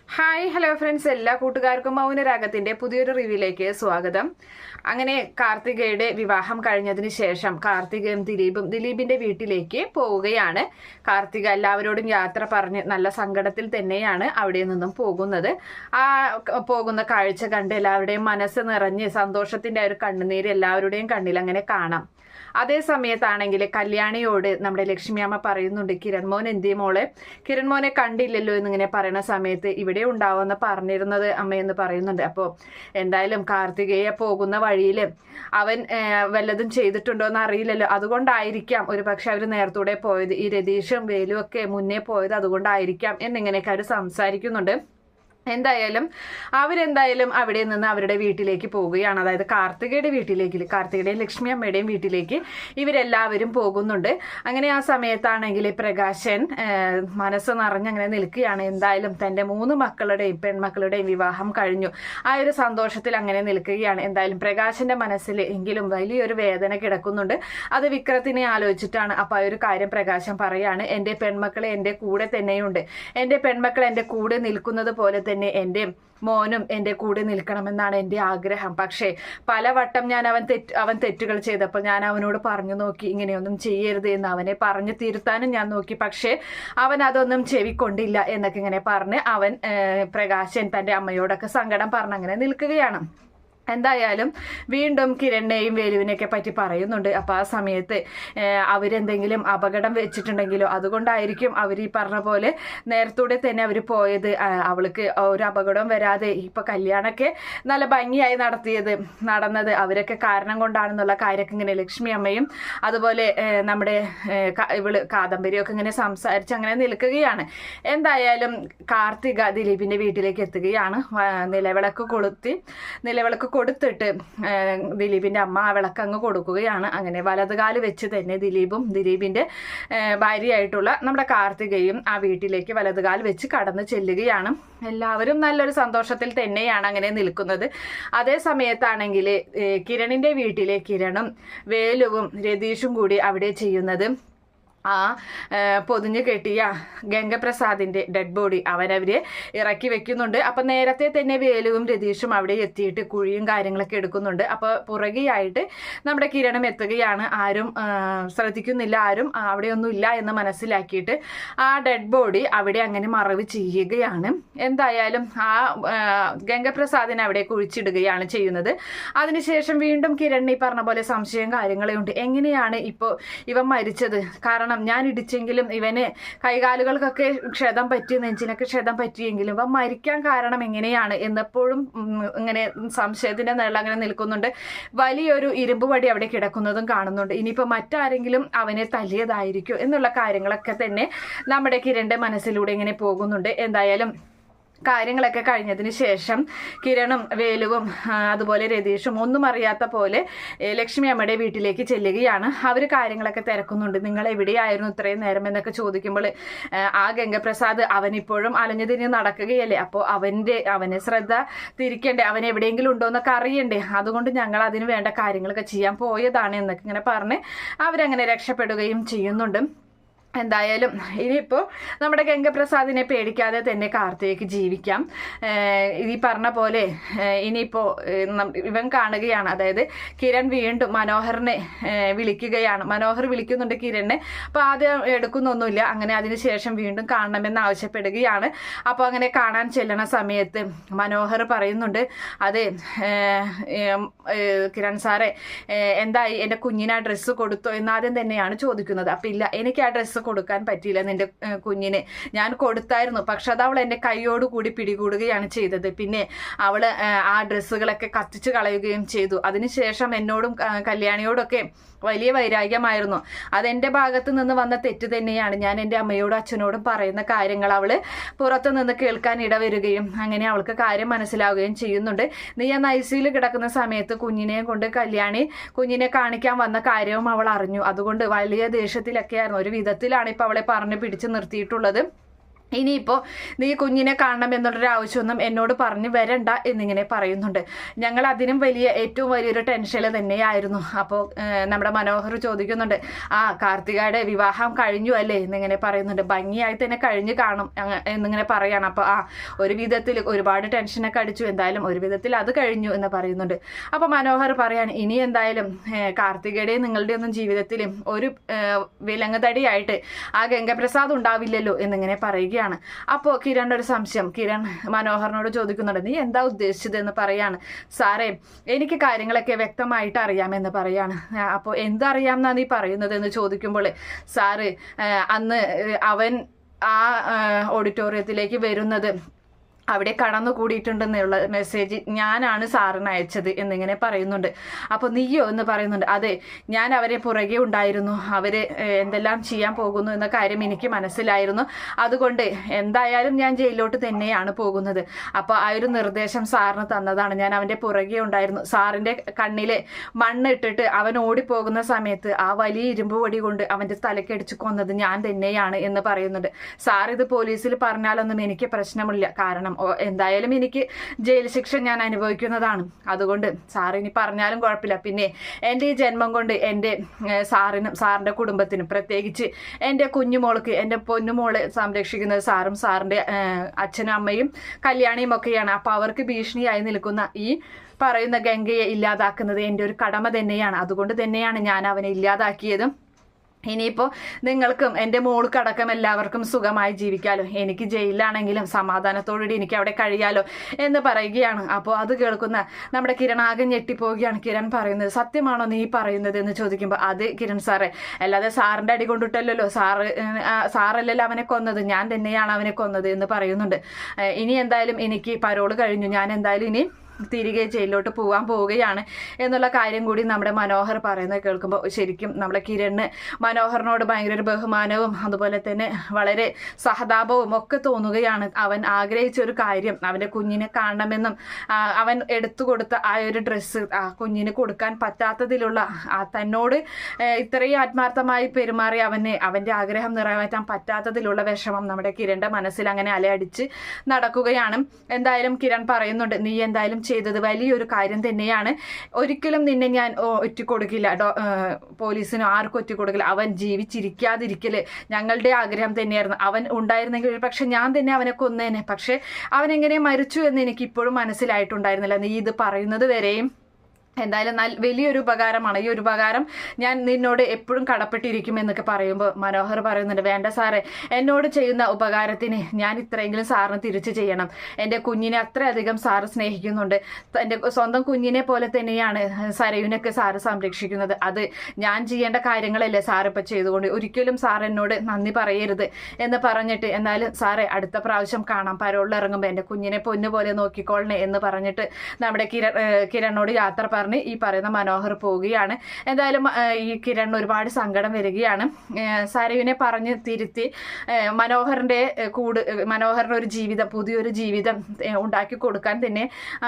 Hi hello friends, എല്ലാ കൂട്ടുകാർക്കും മൗനരാഗത്തിന്റെ പുതിയൊരു റിവ്യൂയിലേക്ക് സ്വാഗതം. അങ്ങനെ കാർത്തികയുടെ വിവാഹം കഴിഞ്ഞതിന് ശേഷം കാർത്തികയും ദിലീപിന്റെ വീട്ടിലേക്ക് പോവുകയാണ്. കാർത്തിക എല്ലാവരോടും യാത്ര പറഞ്ഞ് നല്ല സങ്കടത്തിൽ തന്നെയാണ് അവിടെ നിന്നും പോകുന്നത്. ആ പോകുന്ന കാഴ്ച കണ്ട് എല്ലാവരുടെയും മനസ്സ് നിറഞ്ഞ് സന്തോഷത്തിന്റെ ഒരു കണ്ണുനീര് എല്ലാവരുടെയും കണ്ണിൽ അങ്ങനെ കാണാം. അതേ സമയത്താണെങ്കിൽ കല്യാണിയോട് നമ്മുടെ ലക്ഷ്മി അമ്മ പറയുന്നുണ്ട്, കിരൺമോൻ എന്തേ മോളെ, കിരൺമോനെ കണ്ടില്ലല്ലോ എന്നിങ്ങനെ പറയുന്ന സമയത്ത് ഇവിടെ ഉണ്ടാവുമെന്ന് പറഞ്ഞിരുന്നത് അമ്മയെന്ന് പറയുന്നുണ്ട്. അപ്പോൾ എന്തായാലും കാർത്തികയെ പോകുന്ന വഴിയിൽ അവൻ വല്ലതും ചെയ്തിട്ടുണ്ടോ എന്ന് അറിയില്ലല്ലോ, അതുകൊണ്ടായിരിക്കാം ഒരു പക്ഷെ അവർ നേരത്തൂടെ പോയത്, ഈ രതീഷും വേലും ഒക്കെ മുന്നേ പോയത് അതുകൊണ്ടായിരിക്കാം എന്നിങ്ങനെയൊക്കെ അവർ സംസാരിക്കുന്നുണ്ട്. എന്തായാലും അവരെന്തായാലും അവിടെ നിന്ന് അവരുടെ വീട്ടിലേക്ക് പോവുകയാണ്. അതായത് കാർത്തികയുടെ വീട്ടിലേക്ക്, കാർത്തികയുടെയും ലക്ഷ്മി അമ്മയുടെയും വീട്ടിലേക്ക് ഇവരെല്ലാവരും പോകുന്നുണ്ട്. അങ്ങനെ ആ സമയത്താണെങ്കിൽ പ്രകാശൻ മനസ്സ് നിറഞ്ഞങ്ങനെ നിൽക്കുകയാണ്. എന്തായാലും തൻ്റെ 3 മക്കളുടെയും പെൺമക്കളുടെയും വിവാഹം കഴിഞ്ഞു. ആ ഒരു സന്തോഷത്തിൽ അങ്ങനെ നിൽക്കുകയാണ്. എന്തായാലും പ്രകാശന്റെ മനസ്സിൽ എങ്കിലും വലിയൊരു വേദന കിടക്കുന്നുണ്ട്. അത് വിക്രത്തിനെ ആലോചിച്ചിട്ടാണ്. അപ്പോൾ ആ ഒരു കാര്യം പ്രകാശൻ പറയാണ്, എൻ്റെ പെൺമക്കളെ എൻ്റെ കൂടെ തന്നെയുണ്ട്, എൻ്റെ പെൺമക്കൾ എൻ്റെ കൂടെ നിൽക്കുന്നത് പോലെ തന്നെ എൻ്റെ മോനും എൻ്റെ കൂടെ നിൽക്കണമെന്നാണ് എൻ്റെ ആഗ്രഹം. പക്ഷേ പലവട്ടം അവൻ തെറ്റുകൾ ചെയ്തപ്പോൾ ഞാൻ അവനോട് പറഞ്ഞു നോക്കി, ഇങ്ങനെയൊന്നും ചെയ്യരുത് എന്ന് അവനെ പറഞ്ഞു തിരുത്താനും ഞാൻ നോക്കി. പക്ഷേ അവൻ അതൊന്നും ചെവിക്കൊണ്ടില്ല എന്നൊക്കെ ഇങ്ങനെ പറഞ്ഞ് അവൻ പ്രകാശൻ തൻ്റെ അമ്മയോടൊക്കെ സങ്കടം പറഞ്ഞങ്ങനെ നിൽക്കുകയാണ്. എന്തായാലും വീണ്ടും കിരണിനെയും വേലുവിനെയൊക്കെ പറ്റി പറയുന്നുണ്ട്. അപ്പോൾ ആ സമയത്ത് അവരെന്തെങ്കിലും അപകടം വെച്ചിട്ടുണ്ടെങ്കിലോ, അതുകൊണ്ടായിരിക്കും അവർ ഈ പറഞ്ഞ പോലെ നേരത്തൂടെ തന്നെ അവർ പോയത്. അവൾക്ക് ഒരു അപകടം വരാതെ ഇപ്പൊ കല്യാണമൊക്കെ നല്ല ഭംഗിയായി നടന്നത് അവരൊക്കെ കാരണം കൊണ്ടാണെന്നുള്ള കാര്യമൊക്കെ ഇങ്ങനെ ലക്ഷ്മി അമ്മയും അതുപോലെ നമ്മുടെ കാദംബരിയൊക്കെ ഇങ്ങനെ സംസാരിച്ച് അങ്ങനെ നിൽക്കുകയാണ്. എന്തായാലും കാർത്തിക ദിലീപിന്റെ വീട്ടിലേക്ക് എത്തുകയാണ്. നിലവിളക്ക് കൊടുത്തിട്ട് ദിലീപിന്റെ അമ്മ ആ വിളക്കങ്ങ് കൊടുക്കുകയാണ്. അങ്ങനെ വലതുകാല് വെച്ച് തന്നെ ദിലീപിന്റെ ഭാര്യയായിട്ടുള്ള നമ്മുടെ കാർത്തികയും ആ വീട്ടിലേക്ക് വലതുകാൽ വെച്ച് കടന്നു ചെല്ലുകയാണ്. എല്ലാവരും നല്ലൊരു സന്തോഷത്തിൽ തന്നെയാണ് അങ്ങനെ നിൽക്കുന്നത്. അതേ സമയത്താണെങ്കിൽ കിരണിന്റെ വീട്ടിലെ കിരണും വേലുവും രതീഷും കൂടി അവിടെ ചെയ്യുന്നത്, ആ പൊതിഞ്ഞു കെട്ടിയ ഗംഗപ്രസാദിന്റെ ഡെഡ് ബോഡി അവരവര് ഇറക്കി വെക്കുന്നുണ്ട്. അപ്പൊ നേരത്തെ തന്നെ വേലുവും രതീഷും അവിടെ എത്തിയിട്ട് കുഴിയും കാര്യങ്ങളൊക്കെ എടുക്കുന്നുണ്ട്. അപ്പൊ പുറകെയായിട്ട് നമ്മുടെ കിരണം എത്തുകയാണ്. ആരും ശ്രദ്ധിക്കുന്നില്ല, ആരും അവിടെയൊന്നും ഇല്ല എന്ന് മനസ്സിലാക്കിയിട്ട് ആ ഡെഡ് ബോഡി അവിടെ അങ്ങനെ മറവ് ചെയ്യുകയാണ്. എന്തായാലും ആ ഗംഗപ്രസാദിനെ അവിടെ കുഴിച്ചിടുകയാണ് ചെയ്യുന്നത്. അതിനുശേഷം വീണ്ടും കിരൺ ഈ പറഞ്ഞ പോലെ സംശയം കാര്യങ്ങളെ ഉണ്ട്, എങ്ങനെയാണ് ഇപ്പോൾ ഇവൻ മരിച്ചത്, കാരണം ഞാൻ ഇടിച്ചെങ്കിലും ഇവന് കൈകാലുകൾക്കൊക്കെ ക്ഷതം പറ്റി, നെഞ്ചിനൊക്കെ ക്ഷതം പറ്റിയെങ്കിലും ഇവൻ മരിക്കാൻ കാരണം എങ്ങനെയാണ് എന്നെപ്പോഴും ഇങ്ങനെ സംശയത്തിന്റെ നിഴൽ അങ്ങനെ നിൽക്കുന്നുണ്ട്. വലിയൊരു ഇരുമ്പ് വടി അവിടെ കിടക്കുന്നതും കാണുന്നുണ്ട്. ഇനിയിപ്പോൾ മറ്റാരെങ്കിലും അവനെ തല്ലിയതായിരിക്കും എന്നുള്ള കാര്യങ്ങളൊക്കെ തന്നെ നമ്മുടെ കിരണിന്റെ മനസ്സിലൂടെ ഇങ്ങനെ പോകുന്നുണ്ട്. എന്തായാലും കാര്യങ്ങളൊക്കെ കഴിഞ്ഞതിന് ശേഷം കിരണും വേലുവും അതുപോലെ രതീഷും ഒന്നും അറിയാത്ത പോലെ ലക്ഷ്മി അമ്മയുടെ വീട്ടിലേക്ക് ചെല്ലുകയാണ്. അവർ കാര്യങ്ങളൊക്കെ തിരക്കുന്നുണ്ട്. നിങ്ങൾ എവിടെയായിരുന്നു ഇത്രയും നേരം എന്നൊക്കെ ചോദിക്കുമ്പോൾ ആ ഗംഗപ്രസാദ് അവനിപ്പോഴും അലഞ്ഞു തിരിഞ്ഞ് നടക്കുകയല്ലേ, അപ്പോൾ അവനെ ശ്രദ്ധ തിരിക്കണ്ടേ, അവൻ എവിടെയെങ്കിലും ഉണ്ടോ എന്നൊക്കെ അറിയണ്ടേ, അതുകൊണ്ട് ഞങ്ങൾ അതിന് വേണ്ട കാര്യങ്ങളൊക്കെ ചെയ്യാൻ പോയതാണ് എന്നൊക്കെ ഇങ്ങനെ പറഞ്ഞ് അവരങ്ങനെ രക്ഷപ്പെടുകയും ചെയ്യുന്നുണ്ട്. എന്തായാലും ഇനിയിപ്പോൾ നമ്മുടെ ഗംഗപ്രസാദിനെ പേടിക്കാതെ തന്നെ കാർത്തികയ്ക്ക് ജീവിക്കാം. ഈ പറഞ്ഞ പോലെ ഇനിയിപ്പോൾ ഇവൻ കാണുകയാണ്, അതായത് കിരൺ വീണ്ടും മനോഹറിനെ വിളിക്കുകയാണ്. മനോഹർ വിളിക്കുന്നുണ്ട് കിരണിനെ. അപ്പോൾ ആദ്യം എടുക്കുന്നൊന്നുമില്ല. അങ്ങനെ അതിനുശേഷം വീണ്ടും കാണണമെന്ന് ആവശ്യപ്പെടുകയാണ്. അപ്പോൾ അങ്ങനെ കാണാൻ ചെല്ലണ സമയത്ത് മനോഹർ പറയുന്നുണ്ട്, അതെ കിരൺ സാറേ, എന്തായി, എൻ്റെ കുഞ്ഞിന് ആ ഡ്രസ്സ് കൊടുത്തോ എന്നാദ്യം തന്നെയാണ് ചോദിക്കുന്നത്. അപ്പം ഇല്ല, എനിക്ക് ആ ഡ്രസ്സ് കൊടുക്കാൻ പറ്റിയില്ല, നിന്റെ കുഞ്ഞിന് ഞാൻ കൊടുത്തായിരുന്നു, പക്ഷെ അത് അവൾ എൻ്റെ കൈയോടുകൂടി പിടികൂടുകയാണ് ചെയ്തത്. പിന്നെ അവള് ആ ഡ്രസ്സുകളൊക്കെ കത്തിച്ചു കളയുകയും ചെയ്തു. അതിനുശേഷം എന്നോടും കല്യാണിയോടൊക്കെ വലിയ വൈരാഗ്യമായിരുന്നു. അതെൻ്റെ ഭാഗത്ത് നിന്ന് വന്ന തെറ്റ് തന്നെയാണ്. ഞാൻ എൻ്റെ അമ്മയോടും അച്ഛനോടും പറയുന്ന കാര്യങ്ങൾ അവള് പുറത്തു നിന്ന് കേൾക്കാൻ ഇടവരുകയും അങ്ങനെ അവൾക്ക് കാര്യം മനസ്സിലാവുകയും ചെയ്യുന്നുണ്ട്. നീ ആ ഐസിയിൽ കിടക്കുന്ന സമയത്ത് കുഞ്ഞിനെ കൊണ്ട് കല്യാണി കുഞ്ഞിനെ കാണിക്കാൻ വന്ന കാര്യവും അവൾ അറിഞ്ഞു. അതുകൊണ്ട് വലിയ ദേഷ്യത്തിലൊക്കെ ആയിരുന്നു. ഒരു വിധത്തിലാണ് ഇപ്പൊ അവളെ പറഞ്ഞു പിടിച്ചു നിർത്തിയിട്ടുള്ളത്. ഇനിയിപ്പോൾ നീ കുഞ്ഞിനെ കാണണം എന്നുള്ളൊരു ആവശ്യമൊന്നും എന്നോട് പറഞ്ഞു വരണ്ട എന്നിങ്ങനെ പറയുന്നുണ്ട്. ഞങ്ങൾ അതിനും ഏറ്റവും വലിയൊരു ടെൻഷനിൽ തന്നെയായിരുന്നു. അപ്പോൾ നമ്മുടെ മനോഹർ ചോദിക്കുന്നുണ്ട്, കാർത്തികയുടെ വിവാഹം കഴിഞ്ഞു അല്ലേ എന്നിങ്ങനെ പറയുന്നുണ്ട്. ഭംഗിയായി തന്നെ കഴിഞ്ഞു കാണും എന്നിങ്ങനെ പറയാണ്. അപ്പോൾ ഒരു വിധത്തിൽ ഒരുപാട് ടെൻഷനൊക്കെ അടിച്ചു, എന്തായാലും ഒരു വിധത്തിൽ അത് കഴിഞ്ഞു എന്ന് പറയുന്നുണ്ട്. അപ്പോൾ മനോഹർ പറയാണ്, ഇനി എന്തായാലും കാർത്തികയുടെയും നിങ്ങളുടെ ഒന്നും ജീവിതത്തിൽ ഒരു വിലങ്ങുതടിയായിട്ട് ആ ഗംഗപ്രസാദ് ഉണ്ടാവില്ലല്ലോ എന്നിങ്ങനെ പറയുകയാണ്. അപ്പോൾ കിരണിന്റെ ഒരു സംശയം, കിരൺ മനോഹറിനോട് ചോദിക്കുന്നുണ്ട്, നീ എന്താ ഉദ്ദേശിച്ചത് എന്ന് പറയാണ്. സാറേ, എനിക്ക് കാര്യങ്ങളൊക്കെ വ്യക്തമായിട്ട് അറിയാമെന്ന് പറയാണ്. അപ്പോൾ എന്തറിയാമെന്നാ നീ പറയുന്നത് എന്ന് ചോദിക്കുമ്പോൾ, സാറ് അന്ന് അവൻ ആ ഓഡിറ്റോറിയത്തിലേക്ക് വരുന്നത് അവിടെ കടന്നു കൂടിയിട്ടുണ്ടെന്നുള്ള മെസ്സേജ് ഞാനാണ് സാറിന് അയച്ചത് എന്നിങ്ങനെ പറയുന്നുണ്ട്. അപ്പോൾ നീയോ എന്ന് പറയുന്നുണ്ട്. അതെ, ഞാൻ അവരെ പുറകെ ഉണ്ടായിരുന്നു, അവര് എന്തെല്ലാം ചെയ്യാൻ പോകുന്നു എന്ന കാര്യം എനിക്ക് മനസ്സിലായിരുന്നു. അതുകൊണ്ട് എന്തായാലും ഞാൻ ജയിലിലോട്ട് തന്നെയാണ് പോകുന്നത്. അപ്പോൾ ആ ഒരു നിർദ്ദേശം സാറിന് തന്നതാണ്. ഞാൻ അവൻ്റെ പുറകെ ഉണ്ടായിരുന്നു. സാറിൻ്റെ കണ്ണിലെ മണ്ണിട്ടിട്ട് അവൻ ഓടിപ്പോകുന്ന സമയത്ത് ആ വലിയ ഇരുമ്പ് വടി കൊണ്ട് അവൻ്റെ തലക്കടിച്ച് കൊന്നത് ഞാൻ തന്നെയാണ് എന്ന് പറയുന്നുണ്ട്. സാർ ഇത് പോലീസിൽ പറഞ്ഞാലൊന്നും എനിക്ക് പ്രശ്നമില്ല, കാരണം എന്തായാലും എനിക്ക് ജയിൽ ശിക്ഷ ഞാൻ അനുഭവിക്കുന്നതാണ്. അതുകൊണ്ട് സാറിനി പറഞ്ഞാലും കുഴപ്പമില്ല. പിന്നെ എൻ്റെ ഈ ജന്മം കൊണ്ട് എൻ്റെ സാറിനും സാറിൻ്റെ കുടുംബത്തിനും, പ്രത്യേകിച്ച് എൻ്റെ കുഞ്ഞുമോൾക്ക്, എൻ്റെ പൊന്നുമോളെ സംരക്ഷിക്കുന്നത് സാറും സാറിൻ്റെ അച്ഛനും അമ്മയും കല്യാണിയും ഒക്കെയാണ്. അപ്പോൾ അവർക്ക് ഭീഷണിയായി നിൽക്കുന്ന ഈ പറയുന്ന ഗംഗയെ ഇല്ലാതാക്കുന്നത് എൻ്റെ ഒരു കടമ തന്നെയാണ്. അതുകൊണ്ട് തന്നെയാണ് ഞാൻ അവനെ ഇല്ലാതാക്കിയതും. ഇനിയിപ്പോൾ നിങ്ങൾക്കും എൻ്റെ മോൾക്കടക്കം എല്ലാവർക്കും സുഖമായി ജീവിക്കാലോ, എനിക്ക് ജയിലിലാണെങ്കിലും സമാധാനത്തോടുകൂടി എനിക്ക് അവിടെ കഴിയാലോ എന്ന് പറയുകയാണ്. അപ്പോൾ അത് കേൾക്കുന്ന നമ്മുടെ കിരൺ ആകെ ഞെട്ടിപ്പോവുകയാണ്. കിരൺ പറയുന്നത്, സത്യമാണോ നീ പറയുന്നത് എന്ന് ചോദിക്കുമ്പോൾ, അത് കിരൺ സാറേ, അല്ലാതെ സാറിൻ്റെ അടി കൊണ്ടിട്ടല്ലോ, സാറല്ലല്ലോ അവനെ കൊന്നത്, ഞാൻ തന്നെയാണ് അവനെ കൊന്നത് എന്ന് പറയുന്നുണ്ട്. ഇനി എന്തായാലും എനിക്ക് പരോള് കഴിഞ്ഞു, ഞാൻ എന്തായാലും ഇനി തിരികെ ജയിലിലോട്ട് പോവുകയാണ് എന്നുള്ള കാര്യം കൂടി നമ്മുടെ മനോഹർ പറയുന്നത് കേൾക്കുമ്പോൾ ശരിക്കും നമ്മുടെ കിരണ് മനോഹറിനോട് ഭയങ്കര ഒരു ബഹുമാനവും അതുപോലെ തന്നെ വളരെ സഹതാപവും ഒക്കെ തോന്നുകയാണ്. അവൻ ആഗ്രഹിച്ച ഒരു കാര്യം, അവൻ്റെ കുഞ്ഞിനെ കാണണമെന്നും അവൻ എടുത്തു കൊടുത്ത ആ ഒരു ഡ്രസ്സ് ആ കുഞ്ഞിന് കൊടുക്കാൻ പറ്റാത്തതിലുള്ള തന്നോട് ഇത്രയും ആത്മാർത്ഥമായി പെരുമാറി അവൻ്റെ ആഗ്രഹം നിറവേറ്റാൻ പറ്റാത്തതിലുള്ള വിഷമം നമ്മുടെ കിരണിന്റെ മനസ്സിൽ അങ്ങനെ അലയടിച്ച് നടക്കുകയാണ്. എന്തായാലും കിരൺ പറയുന്നുണ്ട്, നീ എന്തായാലും ചെയ്തത് വലിയൊരു കാര്യം തന്നെയാണ്. ഒരിക്കലും നിന്നെ ഞാൻ ഒറ്റക്കൊടുക്കില്ല, പോലീസിനും ആർക്കും ഒറ്റക്കൊടുക്കില്ല. അവൻ ജീവിച്ചിരിക്കാതിരിക്കല് ഞങ്ങളുടെ ആഗ്രഹം തന്നെയായിരുന്നു. അവൻ ഉണ്ടായിരുന്നെങ്കിൽ പക്ഷെ ഞാൻ തന്നെ അവനെ കൊന്നേനെ. പക്ഷെ അവൻ എങ്ങനെ മരിച്ചു എന്ന് എനിക്ക് ഇപ്പോഴും മനസ്സിലായിട്ടുണ്ടായിരുന്നില്ല. നീ ഇത് പറയുന്നത് വരെയും എന്തായാലും വലിയൊരു ഉപകാരമാണ്. ഈ ഒരു ഉപകാരം ഞാൻ നിന്നോട് എപ്പോഴും കടപ്പെട്ടിരിക്കും എന്നൊക്കെ പറയുമ്പോൾ മനോഹർ പറയുന്നുണ്ട്, വേണ്ട സാറേ, എന്നോട് ചെയ്യുന്ന ഉപകാരത്തിന് ഞാൻ ഇത്രയെങ്കിലും സാറിന് തിരിച്ചു ചെയ്യണം. എൻ്റെ കുഞ്ഞിനെ അത്രയധികം സാറ് സ്നേഹിക്കുന്നുണ്ട്. എൻ്റെ സ്വന്തം കുഞ്ഞിനെ പോലെ തന്നെയാണ് സരയുവിനൊക്കെ സാറ് സംരക്ഷിക്കുന്നത്. അത് ഞാൻ ചെയ്യേണ്ട കാര്യങ്ങളല്ലേ സാറ് ഇപ്പം ചെയ്തുകൊണ്ട്, ഒരിക്കലും സാർ എന്നോട് നന്ദി പറയരുത് എന്ന് പറഞ്ഞിട്ട്, എന്നാലും സാറേ അടുത്ത പ്രാവശ്യം കാണാം, പരോളിൽ ഇറങ്ങുമ്പോൾ എൻ്റെ കുഞ്ഞിനെ പൊന്നുപോലെ നോക്കിക്കോളണേ എന്ന് പറഞ്ഞിട്ട് നമ്മുടെ കിരണോട് യാത്ര ഈ പറയുന്ന മനോഹർ പോവുകയാണ്. എന്തായാലും ഈ കിരൺ ഒരുപാട് സങ്കടം വരികയാണ്. സരയുവിനെ പറഞ്ഞ് തിരുത്തി മനോഹറിന്റെ ഒരു ജീവിതം, പുതിയൊരു ജീവിതം ഉണ്ടാക്കി കൊടുക്കാൻ തന്നെ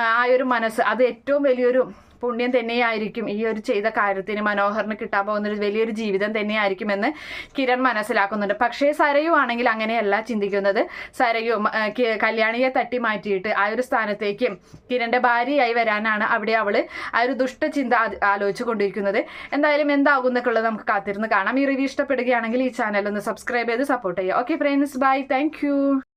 ആ ഒരു മനസ്സ്, അത് ഏറ്റവും വലിയൊരു പുണ്യം തന്നെയായിരിക്കും. ഈ ഒരു ചെയ്ത കാര്യത്തിന് മനോഹറിന് കിട്ടാൻ പോകുന്ന ഒരു വലിയൊരു ജീവിതം തന്നെയായിരിക്കുമെന്ന് കിരൺ മനസ്സിലാക്കുന്നുണ്ട്. പക്ഷേ സരയു ആണെങ്കിൽ അങ്ങനെയല്ല ചിന്തിക്കുന്നത്. സരയു കല്യാണിയെ തട്ടി മാറ്റിയിട്ട് ആ ഒരു സ്ഥാനത്തേക്ക് കിരണിന്റെ ഭാര്യയായി വരാനാണ് അവിടെ അവള് ആ ഒരു ദുഷ്ടചിന്ത ആലോചിച്ചു കൊണ്ടിരിക്കുന്നത്. എന്തായാലും എന്താകുന്നൊക്കെയുള്ളത് നമുക്ക് കാത്തിരുന്ന് കാണാം. ഈ റിവ്യൂ ഇഷ്ടപ്പെടുകയാണെങ്കിൽ ഈ ചാനൽ ഒന്ന് സബ്സ്ക്രൈബ് ചെയ്ത് സപ്പോർട്ട് ചെയ്യുക. Okay friends, bye, thank U.